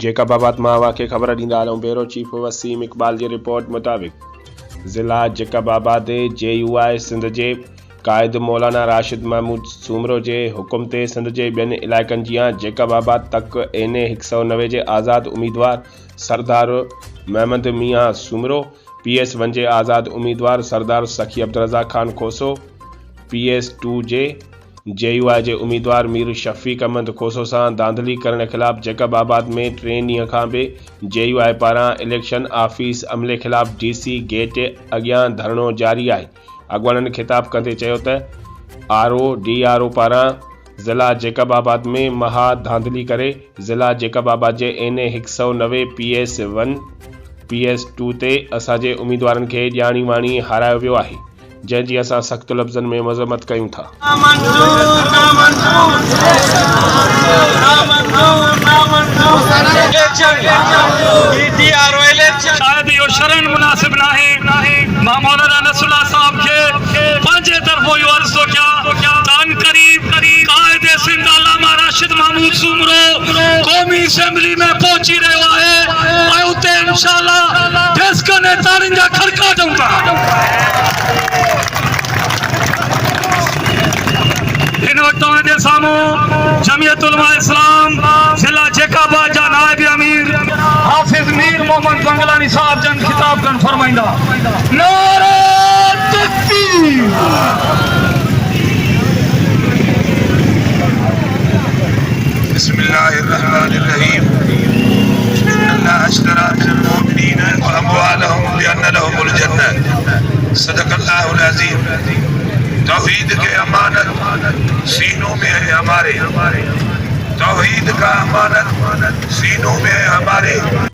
Jacob आबाद मां वाक़े ख़बर ॾींदा हलूं। ब्यूरो चीफ वसीम इक़बाल जी रिपोर्ट मुताबिक़ ज़िला जेकब आबाद JUI सिंध जे क़ाइद मौलाना राशिद महमूद सूमरो जे हुकुम ते सिंध जे ॿियनि इलाइक़नि जियां जेकब आबाद तक NA 190 जे आज़ाद उम्मीदवार सरदार महमद मियां सूमरो, PS1 जे आज़ाद उम्मीदवार सरदार सखी अब्दुर्रज़ाक खान खोसो, PS2 जे JUI जे उम्मीदवार मीर शफ़ीक अहमद खोसो सां धांधली करण ख़िलाफ़ जेकब आबाद में 3 ॾींहं खां बि JUI पारां इलेक्शन ऑफिस अमले ख़िलाफ़ DC गेट अॻियां धरणो जारी आहे। अॻवाननि ख़िताब कंदे चयो त RODRO पारां ज़िला जेकब आबाद में महा धांधली करे ज़िला जेकब आबाद जे NA 190 PS1 PS2 ते असांजे उम्मीदवारनि खे ॼाणी वाणी हारायो वियो आहे, जंहिंजी असां सख़्त लफ़्ज़नि में मज़म्मत कयूं था। शायद इहो शरण मुनासिब नाहे। मां मौलाना नसरुल्लाह साहब खे पंहिंजे तरफ़ो इहो अर्ज़ थो कयां तान करीब क़ाइद सिंध अल्लामा राशिद महमूद सूमरो क़ौमी असेंबली में पहुची रहियो आहे ऐं उते इंशाअल्लाह डेस्कनि ऐं ताड़ियुनि जा खड़का ॾियूं था। हिन वक़्तु उनजे साम्हूं जमियत उलमा इस्लाम ज़िला जेकाबाद जा नाइब अमीर हाफ़िज़ मीर मोहम्मद बंगलानी साहब जन खिताब कन फरमाइंदा। नारे तकबीर। बिस्मिल्लाहिर्रहमानिर्रहीम। अल्लाह अश्तरा मिनल मुमिनीना व अमवालहुम बिअन्न लहुमुल जन्नह। सदक़ल्लाहुल अज़ीम। तौहीद के अमानत सीनों में है हमारे, तौहीद का अमानत सीनों में है हमारे।